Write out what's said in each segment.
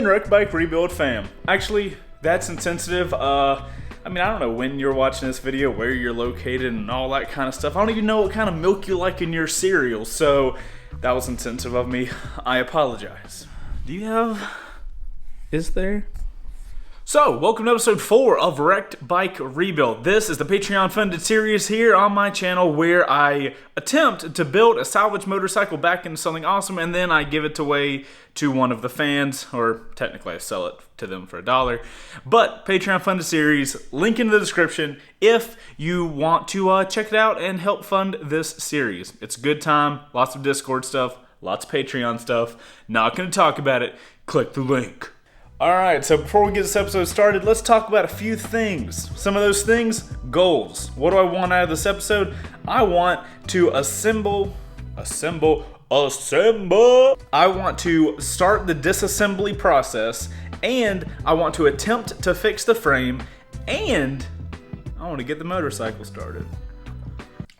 afternoon, Wrecked Bike Rebuild fam. Actually, that's insensitive. I don't know when you're watching this video, where you're located, and all that kind of stuff. I don't even know what kind of milk you like in your cereal, so that was insensitive of me. I apologize. Is there? So, welcome to episode 4 of Wrecked Bike Rebuild. This is the Patreon-funded series here on my channel where I attempt to build a salvage motorcycle back into something awesome, and then I give it away to one of the fans, or technically I sell it to them for $1. But, Patreon-funded series, link in the description if you want to check it out and help fund this series. It's a good time, lots of Discord stuff, lots of Patreon stuff. Not going to talk about it. Click the link. Alright, so before we get this episode started, let's talk about a few things. Some of those things, goals. What do I want out of this episode? I want to assemble. I want to start the disassembly process, and I want to attempt to fix the frame, and I want to get the motorcycle started.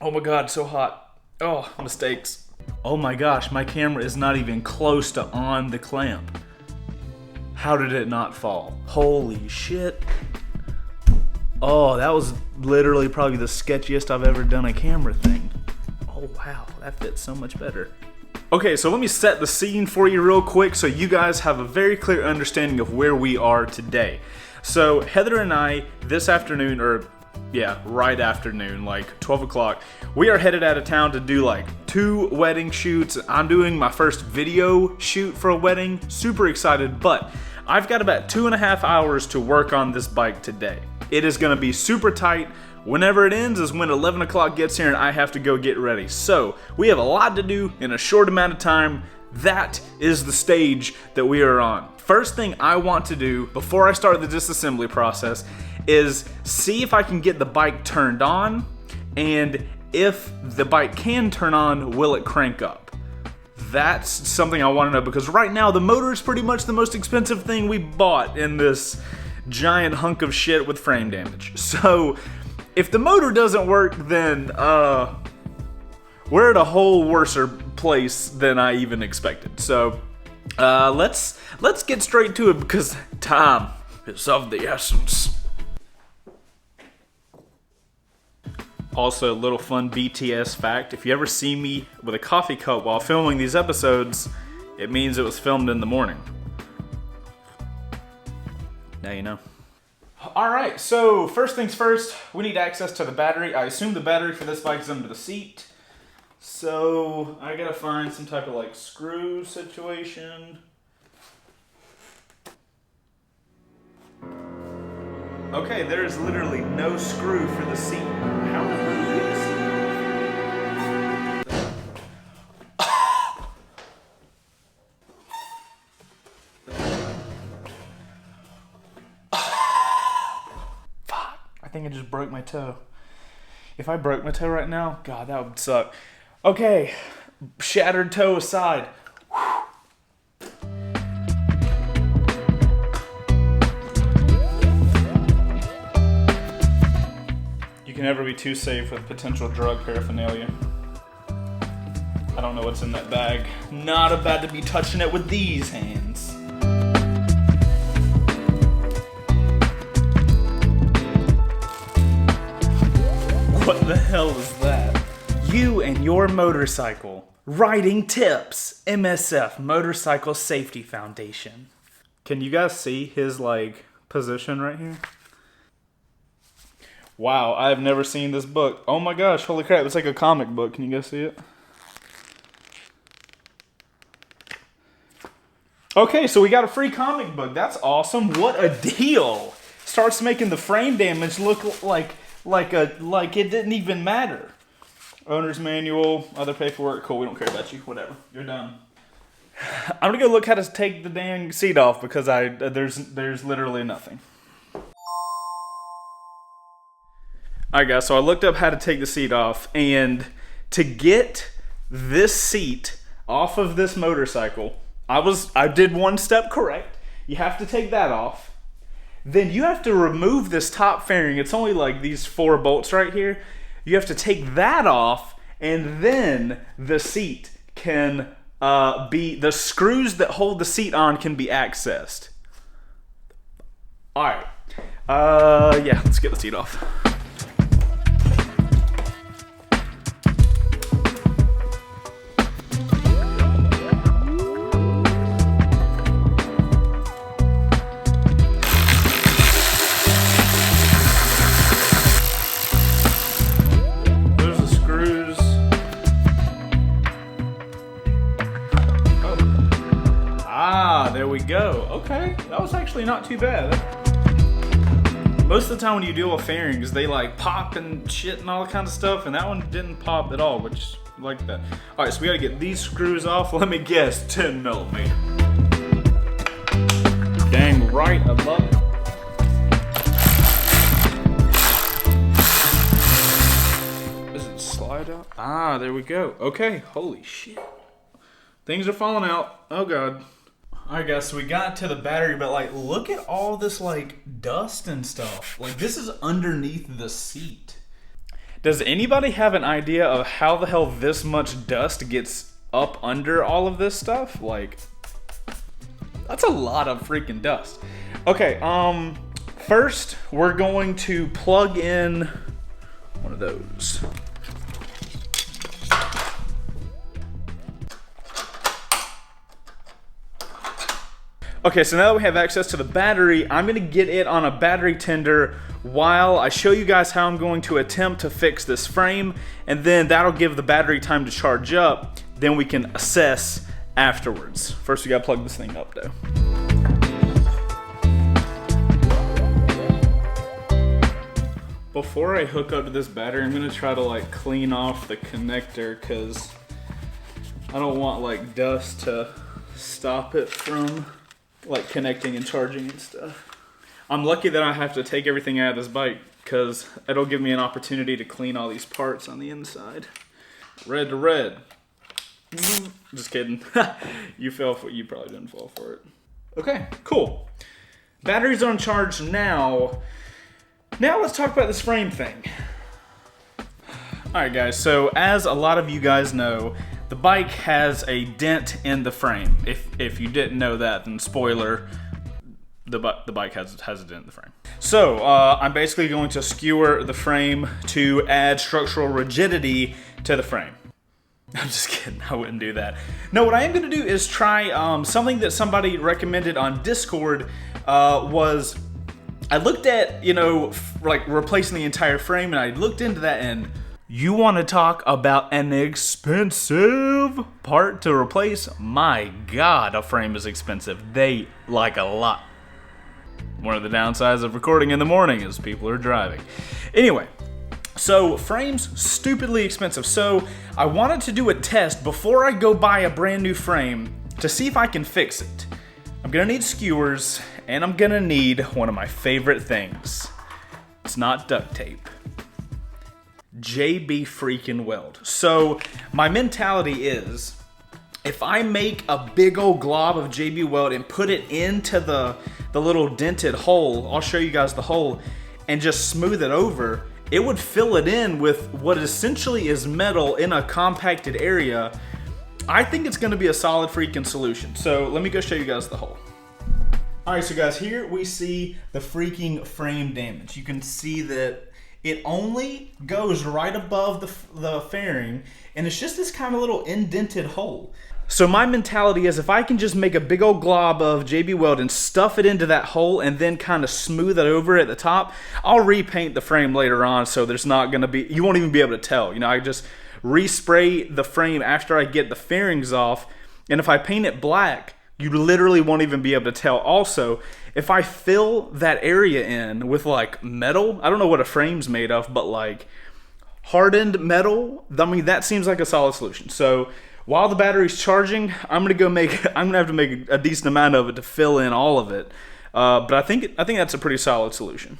Oh my god, so hot. Oh, mistakes. Oh my gosh, my camera is not even close to on the clamp. How did it not fall? Holy shit. Oh, that was literally probably the sketchiest I've ever done a camera thing. Oh wow, that fits so much better. Okay, so let me set the scene for you real quick so you guys have a very clear understanding of where we are today. So Heather and I, this afternoon, right afternoon, like 12 o'clock, we are headed out of town to do like 2 wedding shoots. I'm doing my first video shoot for a wedding. Super excited, but I've got about 2.5 hours to work on this bike today. It is going to be super tight. Whenever it ends is when 11 o'clock gets here and I have to go get ready. So we have a lot to do in a short amount of time. That is the stage that we are on. First thing I want to do before I start the disassembly process is see if I can get the bike turned on, and if the bike can turn on, will it crank up? That's something I want to know, because right now the motor is pretty much the most expensive thing we bought in this giant hunk of shit with frame damage. So if the motor doesn't work, then we're at a whole worser place than I even expected. So let's get straight to it, because time is of the essence. Also, a little fun BTS fact, if you ever see me with a coffee cup while filming these episodes, it means it was filmed in the morning. Now you know. Alright, so first things first, we need access to the battery. I assume the battery for this bike is under the seat. So, I gotta find some type of like screw situation. Okay, there's literally no screw for the seat. How the hell do you get the seat? Fuck. I think I just broke my toe. If I broke my toe right now, God, that would suck. Okay, shattered toe aside. You can never be too safe with potential drug paraphernalia. I don't know what's in that bag. Not about to be touching it with these hands. What the hell is that? You and your motorcycle. Riding tips. MSF, Motorcycle Safety Foundation. Can you guys see his position right here? Wow, I've never seen this book. Oh my gosh, holy crap, it's like a comic book. Can you guys see it? Okay, so we got a free comic book. That's awesome. What a deal. Starts making the frame damage look like it didn't even matter. Owner's manual, other paperwork. Cool, we don't care about you. Whatever. You're done. I'm gonna go look how to take the dang seat off, because there's literally nothing. Alright guys, so I looked up how to take the seat off, and to get this seat off of this motorcycle, I did one step correct. You have to take that off. Then you have to remove this top fairing. It's only like these 4 bolts right here. You have to take that off, and then the seat can the screws that hold the seat on can be accessed. All right. Yeah, let's get the seat off. There's the screws. Oh. Ah, there we go. Okay, that was actually not too bad. Most of the time when you deal with fairings, they like pop and shit and all kinds of stuff, and that one didn't pop at all, which I like that. All right, so we gotta get these screws off. Let me guess, 10 millimeter. Dang right, I love it. Does it slide out? Ah, there we go. Okay, holy shit. Things are falling out. Oh God. Alright guys, so we got to the battery, but like, look at all this like dust and stuff. Like, this is underneath the seat. Does anybody have an idea of how the hell this much dust gets up under all of this stuff? Like, that's a lot of freaking dust. Okay, first we're going to plug in one of those. Okay, so now that we have access to the battery, I'm gonna get it on a battery tender while I show you guys how I'm going to attempt to fix this frame, and then that'll give the battery time to charge up, then we can assess afterwards. First we gotta plug this thing up though. Before I hook up to this battery, I'm gonna try to like clean off the connector because I don't want like dust to stop it from like connecting and charging and stuff. I'm lucky that I have to take everything out of this bike because it'll give me an opportunity to clean all these parts on the inside. Red to red. Just kidding. You probably didn't fall for it. Okay, cool. Batteries on charge now. Now let's talk about this frame thing. Alright guys, so as a lot of you guys know, the bike has a dent in the frame. If you didn't know that, then spoiler, the bike has a dent in the frame. So I'm basically going to skewer the frame to add structural rigidity to the frame. I'm just kidding, I wouldn't do that. No, what I am gonna do is try something that somebody recommended on Discord. Was I looked at, you know, like replacing the entire frame, and I looked into that, and you want to talk about an expensive part to replace? My God, a frame is expensive. They like a lot. One of the downsides of recording in the morning is people are driving. Anyway, so frames, stupidly expensive. So I wanted to do a test before I go buy a brand new frame to see if I can fix it. I'm gonna need skewers, and I'm gonna need one of my favorite things. It's not duct tape. JB freaking weld. So my mentality is, if I make a big old glob of JB weld and put it into the little dented hole, I'll show you guys the hole, and just smooth it over, it would fill it in with what essentially is metal in a compacted area. I think it's gonna be a solid freaking solution. So let me go show you guys the hole. All right, so guys, here we see the freaking frame damage. You can see that it only goes right above the fairing, and it's just this kind of little indented hole. So my mentality is, if I can just make a big old glob of JB Weld and stuff it into that hole and then kind of smooth it over at the top, I'll repaint the frame later on, so there's not gonna be, you won't even be able to tell. You know, I just respray the frame after I get the fairings off, and if I paint it black, you literally won't even be able to tell. Also, if I fill that area in with like metal, I don't know what a frame's made of, but like hardened metal, I mean, that seems like a solid solution. So while the battery's charging, I'm gonna have to make a decent amount of it to fill in all of it. But I think that's a pretty solid solution.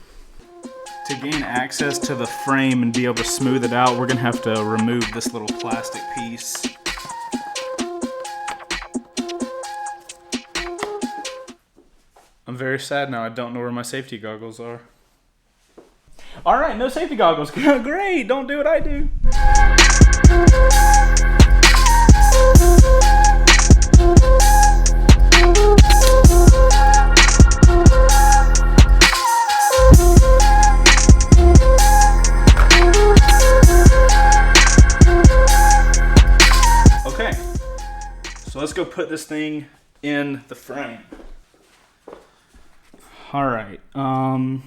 To gain access to the frame and be able to smooth it out, we're gonna have to remove this little plastic piece. I'm very sad now. I don't know where my safety goggles are. All right, no safety goggles. Great, don't do what I do. go put this thing in the frame. All right. I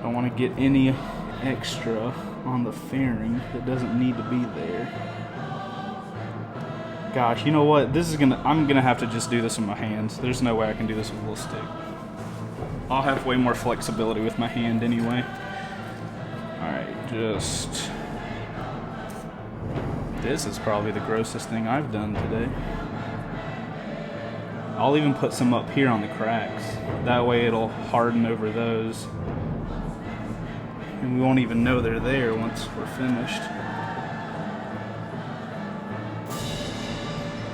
don't want to get any extra on the fairing that doesn't need to be there. Gosh, you know what? I'm gonna have to just do this with my hands. There's no way I can do this with a little stick. I'll have way more flexibility with my hand anyway. All right, this is probably the grossest thing I've done today. I'll even put some up here on the cracks. That way it'll harden over those. And we won't even know they're there once we're finished.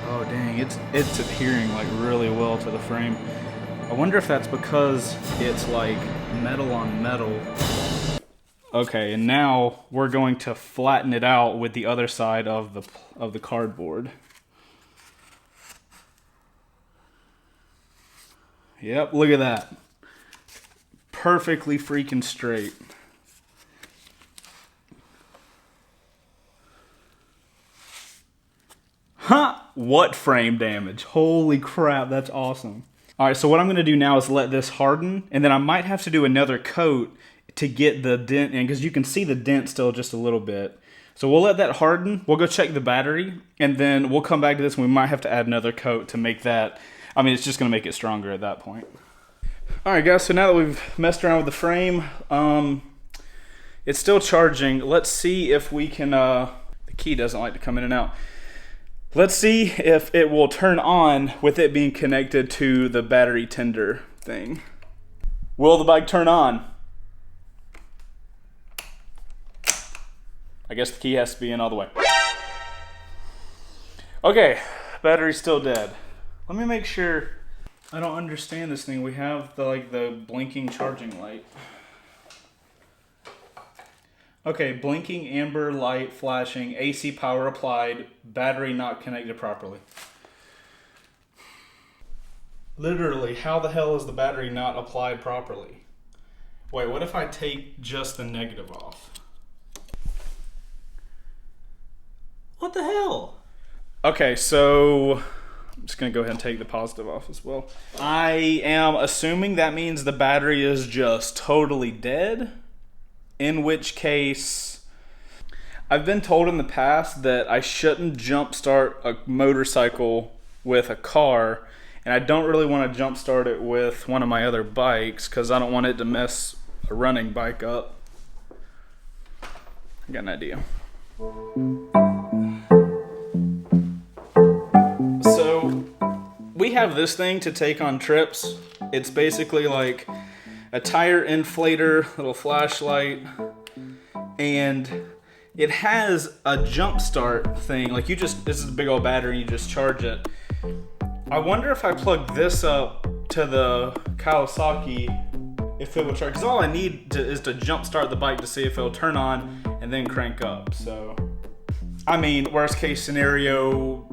Oh dang, it's adhering like really well to the frame. I wonder if that's because it's like metal on metal. Okay, and now we're going to flatten it out with the other side of the cardboard. Yep, look at that. Perfectly freaking straight. Huh! What frame damage? Holy crap, that's awesome. Alright, so what I'm going to do now is let this harden, and then I might have to do another coat to get the dent in, because you can see the dent still just a little bit. So we'll let that harden, we'll go check the battery, and then we'll come back to this and we might have to add another coat to make that, I mean, it's just going to make it stronger at that point. Alright guys, so now that we've messed around with the frame, it's still charging. Let's see if we can, the key doesn't like to come in and out. Let's see if it will turn on with it being connected to the battery tender thing. Will the bike turn on? I guess the key has to be in all the way. Okay, battery's still dead. Let me make sure. I don't understand this thing. We have the blinking charging light. Okay, blinking amber light flashing, AC power applied, battery not connected properly. Literally, how the hell is the battery not applied properly? Wait, what if I take just the negative off? What the hell? Okay, so I'm just gonna go ahead and take the positive off as well. I am assuming that means the battery is just totally dead. In which case, I've been told in the past that I shouldn't jumpstart a motorcycle with a car, and I don't really want to jumpstart it with one of my other bikes because I don't want it to mess a running bike up. I got an idea. So, we have this thing to take on trips. It's basically like a tire inflator, little flashlight, and it has a jump start thing. Like this is a big old battery, you just charge it. I wonder if I plug this up to the Kawasaki, if it will charge, because all I need is to jump start the bike to see if it'll turn on and then crank up. So, I mean, worst case scenario,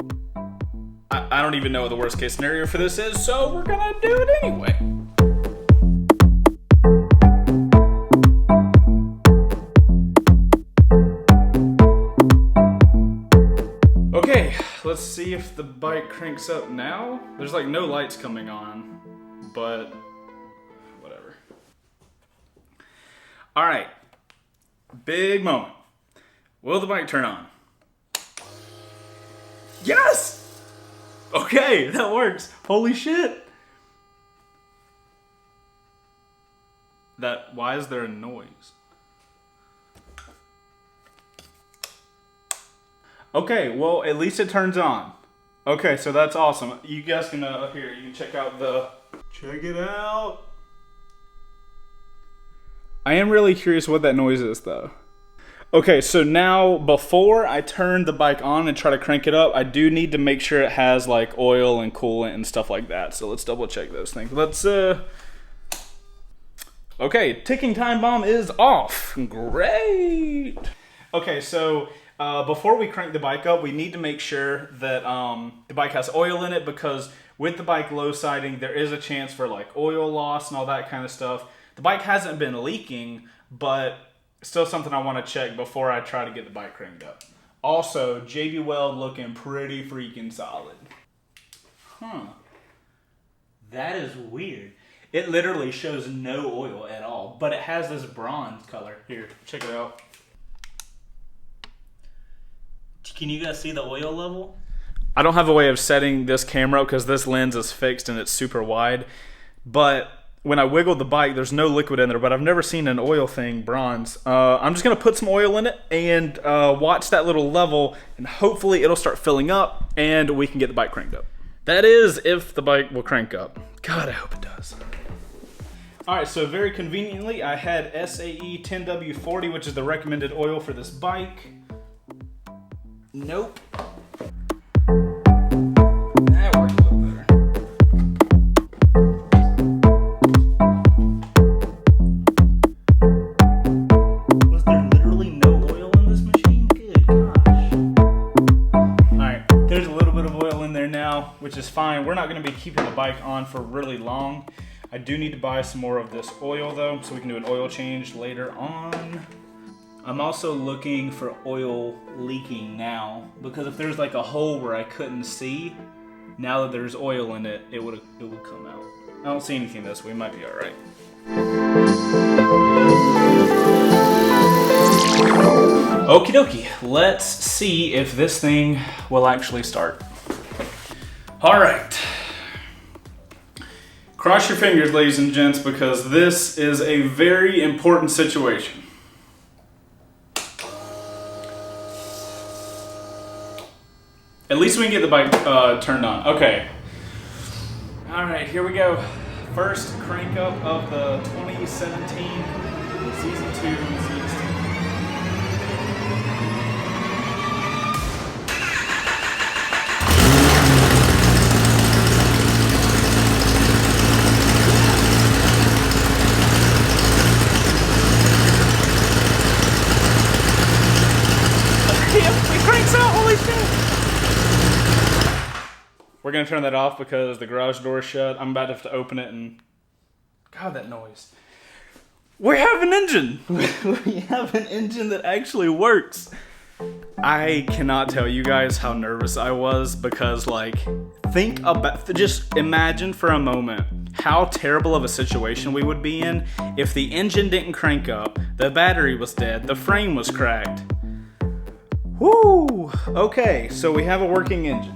I don't even know what the worst case scenario for this is, so we're gonna do it anyway. Okay, let's see if the bike cranks up now. There's like no lights coming on, but whatever. All right, big moment. Will the bike turn on? Yes! Okay, that works. Holy shit. Why is there a noise? Okay, well, at least it turns on. Okay, so that's awesome. You guys can, here, you can check it out. I am really curious what that noise is, though. Okay, so now, before I turn the bike on and try to crank it up, I do need to make sure it has, like, oil and coolant and stuff like that. So let's double check those things. Okay, ticking time bomb is off. Great. Okay, so before we crank the bike up, we need to make sure that the bike has oil in it, because with the bike low siding, there is a chance for like oil loss and all that kind of stuff. The bike hasn't been leaking, but still something I want to check before I try to get the bike cranked up. Also, JB Weld looking pretty freaking solid. Huh. That is weird. It literally shows no oil at all, but it has this bronze color. Here, check it out. Can you guys see the oil level? I don't have a way of setting this camera because this lens is fixed and it's super wide. But when I wiggled the bike, there's no liquid in there, but I've never seen an oil thing bronze. I'm just going to put some oil in it and watch that little level, and hopefully it'll start filling up and we can get the bike cranked up. That is, if the bike will crank up. God, I hope it does. All right, so very conveniently, I had SAE 10W40, which is the recommended oil for this bike. Nope. That works a little better. Was there literally no oil in this machine? Good gosh. All right, there's a little bit of oil in there now, which is fine. We're not going to be keeping the bike on for really long. I do need to buy some more of this oil though, so we can do an oil change later on. I'm also looking for oil leaking now, because if there's like a hole where I couldn't see, now that there's oil in it, it would come out. I don't see anything this way, might be all right. Okie dokie, let's see if this thing will actually start. All right. Cross your fingers, ladies and gents, because this is a very important situation. At least we can get the bike turned on. Okay. All right, here we go. First crank up of the 2017 Season 2 ZX-10R. It cranks out, holy shit! We're gonna turn that off because the garage door is shut. I'm about to have to open it and... God, that noise. We have an engine! We have an engine that actually works. I cannot tell you guys how nervous I was because, like, just imagine for a moment how terrible of a situation we would be in if the engine didn't crank up, the battery was dead, the frame was cracked. Woo! Okay, so we have a working engine.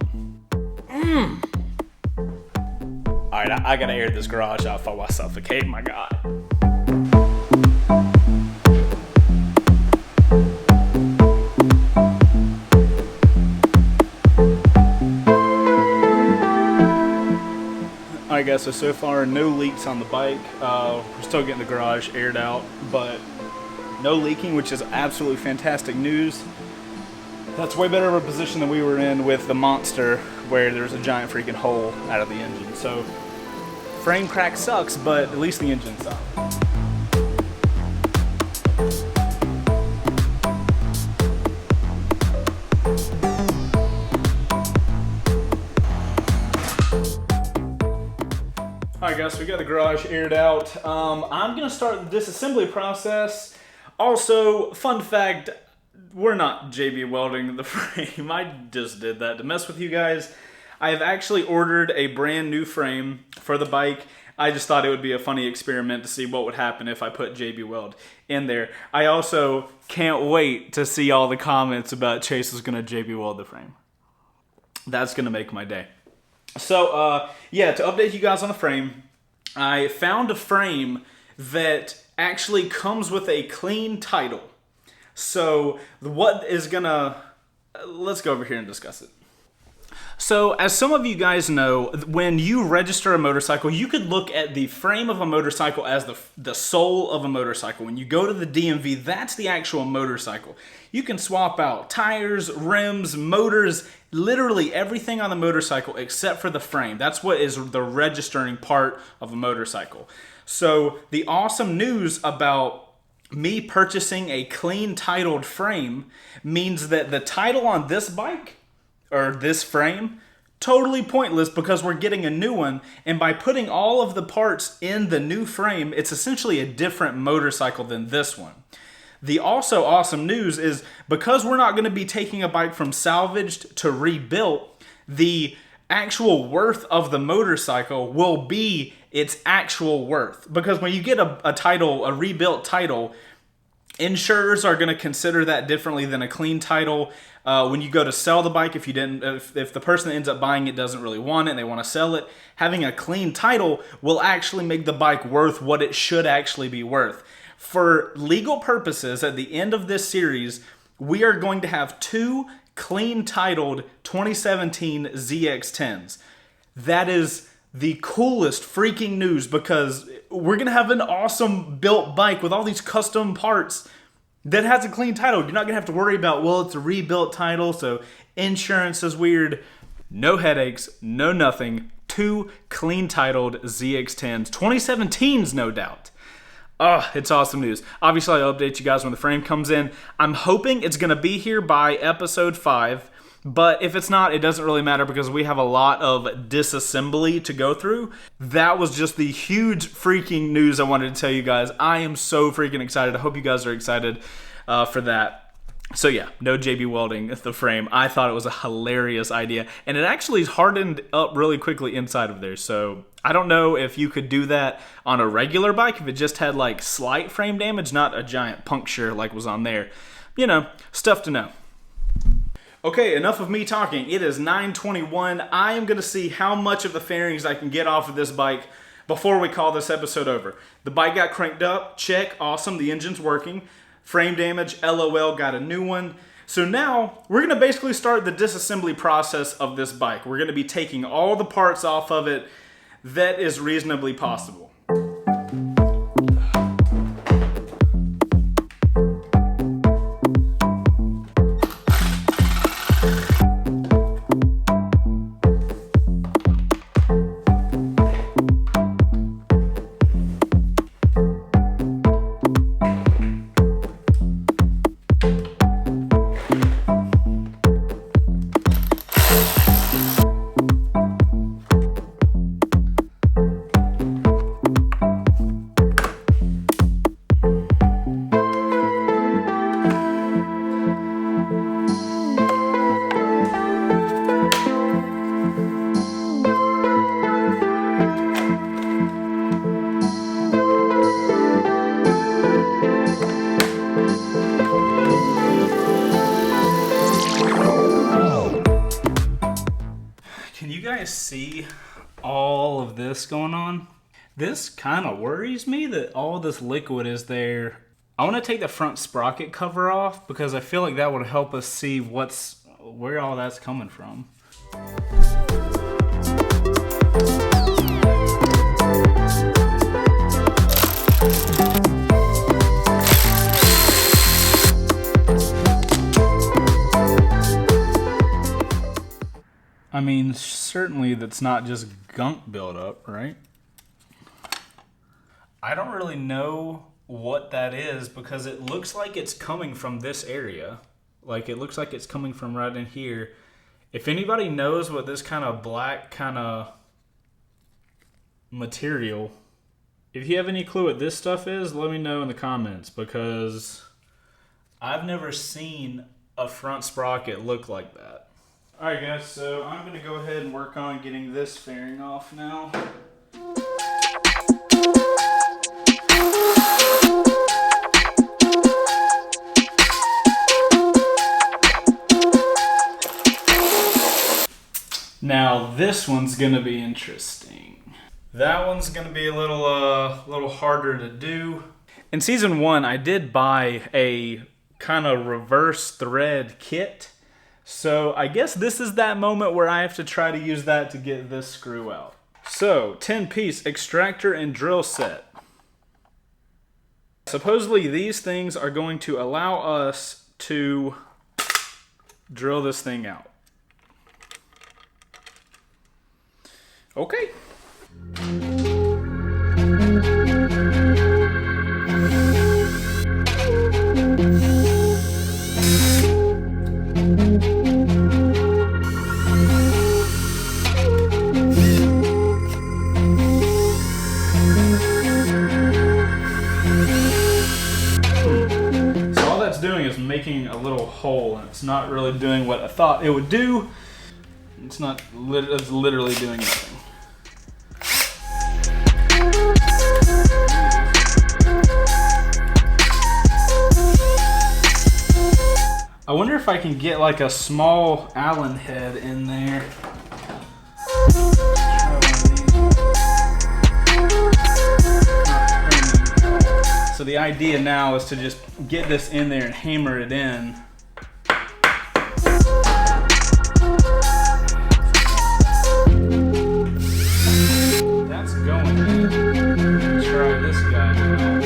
Alright, I gotta air this garage out before I suffocate, my god. Alright guys, so far no leaks on the bike. We're still getting the garage aired out, but no leaking, which is absolutely fantastic news. That's way better of a position than we were in with the Monster, where there's a giant freaking hole out of the engine. So, frame crack sucks, but at least the engine's solid. Alright guys, so we got the garage aired out. I'm going to start the disassembly process. Also, fun fact, we're not JB welding the frame. I just did that to mess with you guys. I have actually ordered a brand new frame for the bike. I just thought it would be a funny experiment to see what would happen if I put JB Weld in there. I also can't wait to see all the comments about Chase is going to JB Weld the frame. That's going to make my day. So, yeah, to update you guys on the frame, I found a frame that actually comes with a clean title. So, what is gonna... Let's go over here and discuss it. So, as some of you guys know, when you register a motorcycle, you could look at the frame of a motorcycle as the soul of a motorcycle. When you go to the DMV, that's the actual motorcycle. You can swap out tires, rims, motors, literally everything on the motorcycle except for the frame. That's what is the registering part of a motorcycle. So, the awesome news about me purchasing a clean titled frame means that the title on this bike, or this frame, totally pointless because we're getting a new one, and by putting all of the parts in the new frame, it's essentially a different motorcycle than this one. The also awesome news is because we're not going to be taking a bike from salvaged to rebuilt, the actual worth of the motorcycle will be its actual worth. Because when you get a title, a rebuilt title, insurers are going to consider that differently than a clean title. When you go to sell the bike, if the person that ends up buying it doesn't really want it and they want to sell it, having a clean title will actually make the bike worth what it should actually be worth. For legal purposes, at the end of this series, we are going to have 2 clean titled 2017 ZX-10s. That is the coolest freaking news because we're going to have an awesome built bike with all these custom parts that has a clean title. You're not going to have to worry about, well, it's a rebuilt title, so insurance is weird. No headaches, no nothing. 2 clean titled ZX-10s. 2017s, no doubt. It's awesome news. Obviously, I'll update you guys when the frame comes in. I'm hoping it's going to be here by episode 5. But if it's not, it doesn't really matter because we have a lot of disassembly to go through. That was just the huge freaking news I wanted to tell you guys. I am so freaking excited. I hope you guys are excited for that. So yeah, no JB welding the frame. I thought it was a hilarious idea. And it actually hardened up really quickly inside of there. So I don't know if you could do that on a regular bike if it just had like slight frame damage, not a giant puncture like was on there. You know, stuff to know. Okay, enough of me talking. It is 9:21. I am going to see how much of the fairings I can get off of this bike before we call this episode over. The bike got cranked up. Check. Awesome. The engine's working. Frame damage. LOL. Got a new one. So now we're going to basically start the disassembly process of this bike. We're going to be taking all the parts off of it that is reasonably possible. See all of this going on? This kind of worries me that all this liquid is there. I want to take the front sprocket cover off because I feel like that would help us see where all that's coming from. I mean, certainly that's not just gunk buildup, right? I don't really know what that is because it looks like it's coming from this area. Like, it looks like it's coming from right in here. If anybody knows what this kind of black kind of material, if you have any clue what this stuff is, let me know in the comments because I've never seen a front sprocket look like that. Alright guys, so I'm going to go ahead and work on getting this fairing off now. Now this one's going to be interesting. That one's going to be a little harder to do. In season 1, I did buy a kind of reverse thread kit. So I guess this is that moment where I have to try to use that to get this screw out. So 10-piece extractor and drill set. Supposedly these things are going to allow us to drill this thing out. Okay. making a little hole, and it's not really doing what I thought it would do. It's literally doing nothing. I wonder if I can get like a small Allen head in there. So the idea now is to just get this in there and hammer it in. That's going in. Let's try this guy now.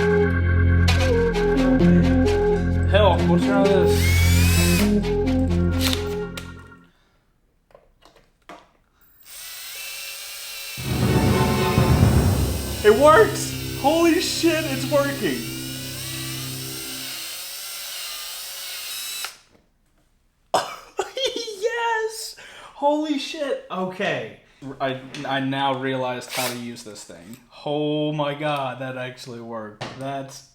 Hell, we'll try this. It works! Holy shit, it's working! Yes! Holy shit! Okay. I now realized how to use this thing. Oh my god, that actually worked. That's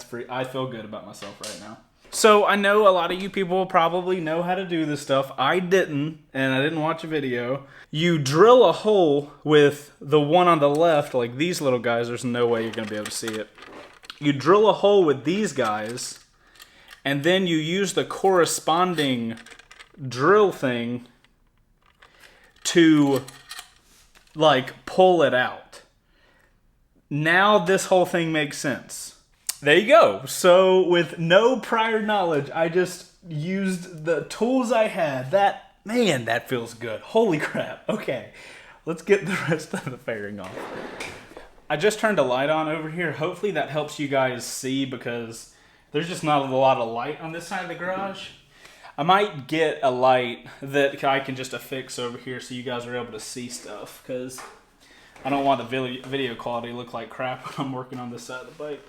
free. I feel good about myself right now. So I know a lot of you people probably know how to do this stuff. I didn't, and I didn't watch a video. You drill a hole with the one on the left, like these little guys. There's no way you're going to be able to see it. You drill a hole with these guys, and then you use the corresponding drill thing to, like, pull it out. Now this whole thing makes sense. There you go. So with no prior knowledge, I just used the tools I had. Man, that feels good. Holy crap. Okay, let's get the rest of the fairing off. I just turned a light on over here. Hopefully that helps you guys see, because there's just not a lot of light on this side of the garage. I might get a light that I can just affix over here so you guys are able to see stuff, because I don't want the video quality to look like crap when I'm working on this side of the bike.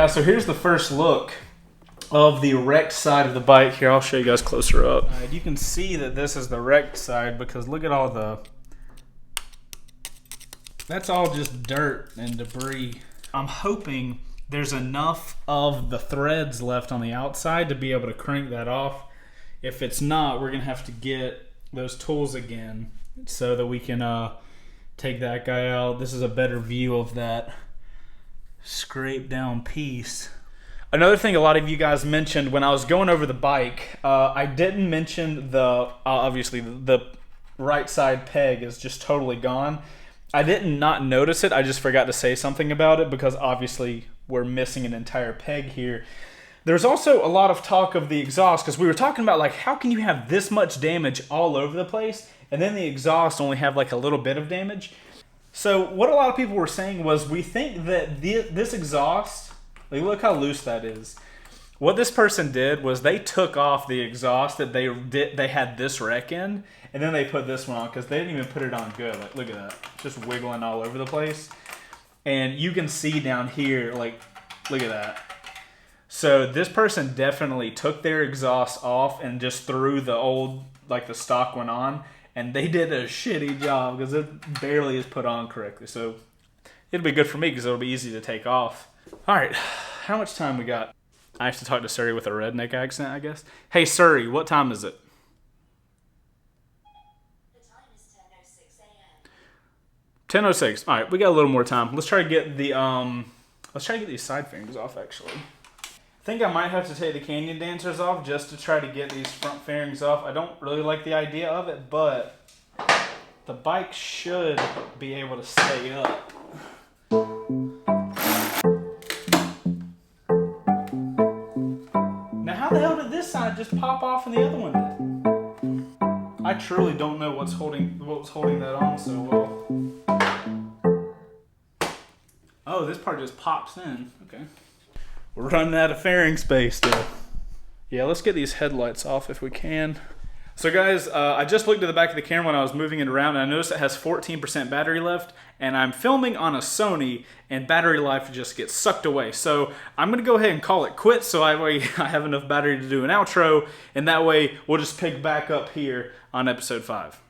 So here's the first look of the wrecked side of the bike. Here, I'll show you guys closer up. You can see that this is the wrecked side, because look at all that's all just dirt and debris. I'm hoping there's enough of the threads left on the outside to be able to crank that off. If it's not, we're gonna have to get those tools again so that we can take that guy out. This is a better view of that scrape down piece. Another thing a lot of you guys mentioned when I was going over the bike, I didn't mention obviously the right side peg is just totally gone. I didn't not notice it, I just forgot to say something about it, because obviously we're missing an entire peg here. There's also a lot of talk of the exhaust, because we were talking about, like, how can you have this much damage all over the place and then the exhaust only have like a little bit of damage? So what a lot of people were saying was, we think that this exhaust, like, look how loose that is. What this person did was they took off the exhaust that they had this wreck in, and then they put this one on, because they didn't even put it on good. Like, look at that, just wiggling all over the place. And you can see down here, like, look at that. So this person definitely took their exhaust off and just threw the old, like, the stock one on. And they did a shitty job, because it barely is put on correctly. So it'll be good for me, because it'll be easy to take off. All right, how much time we got? I have to talk to Surrey with a redneck accent, I guess. Hey, Surrey, what time is it? The time is 10:06 a.m. 10:06. All right, we got a little more time. Let's try to get the these side fairings off, actually. I think I might have to take the Canyon Dancers off just to try to get these front fairings off. I don't really like the idea of it, but the bike should be able to stay up. Now, how the hell did this side just pop off and the other one did? I truly don't know what was holding that on so well. Oh, this part just pops in. Okay. We're running out of fairing space still. Yeah, let's get these headlights off if we can. So guys, I just looked at the back of the camera when I was moving it around, and I noticed it has 14% battery left, and I'm filming on a Sony, and battery life just gets sucked away. So I'm gonna go ahead and call it quits, so I have enough battery to do an outro, and that way we'll just pick back up here on episode 5.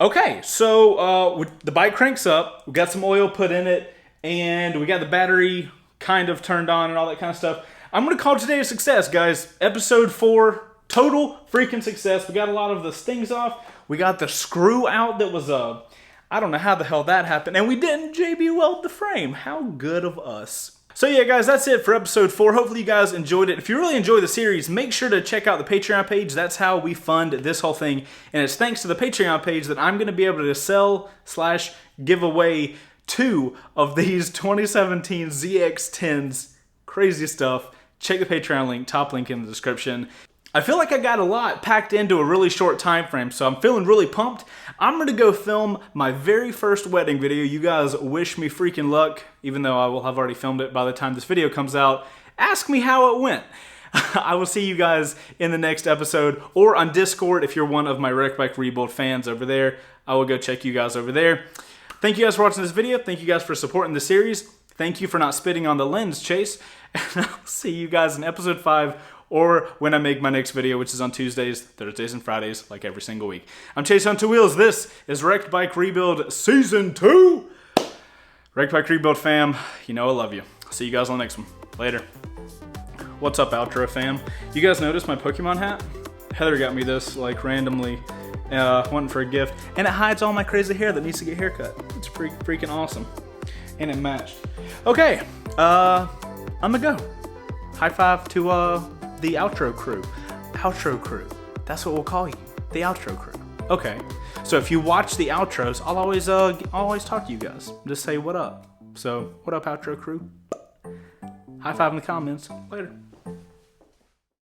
Okay, so the bike cranks up, we got some oil put in it, and we got the battery kind of turned on and all that kind of stuff. I'm gonna call today a success, guys. Episode 4. Total freaking success. We got a lot of the stings off. We got the screw out that was I don't know how the hell that happened. And we didn't JB weld the frame. How good of us. So yeah, guys, that's it for episode 4. Hopefully you guys enjoyed it. If you really enjoy the series, make sure to check out the Patreon page. That's how we fund this whole thing. And it's thanks to the Patreon page that I'm going to be able to sell/give away 2 of these 2017 ZX-10s. Crazy stuff. Check the Patreon link, top link in the description. I feel like I got a lot packed into a really short time frame, so I'm feeling really pumped. I'm gonna go film my very first wedding video. You guys wish me freaking luck, even though I will have already filmed it by the time this video comes out. Ask me how it went. I will see you guys in the next episode, or on Discord if you're one of my Wreck Bike Rebuild fans over there. I will go check you guys over there. Thank you guys for watching this video. Thank you guys for supporting the series. Thank you for not spitting on the lens, Chase. And I'll see you guys in episode 5, or when I make my next video, which is on Tuesdays, Thursdays, and Fridays, like every single week. I'm Chaseontwowheels. This is Wrecked Bike Rebuild Season 2. Wrecked Bike Rebuild fam, you know I love you. See you guys on the next one. Later. What's up, outro fam? You guys notice my Pokemon hat? Heather got me this, like, randomly, wanting for a gift. And it hides all my crazy hair that needs to get haircut. It's freaking awesome. And it matched. Okay, I'm gonna go. High five to, the outro crew. Outro crew. That's what we'll call you. The outro crew. Okay. So if you watch the outros, I'll always talk to you guys. Just say what up. So, what up, outro crew? High five in the comments. Later.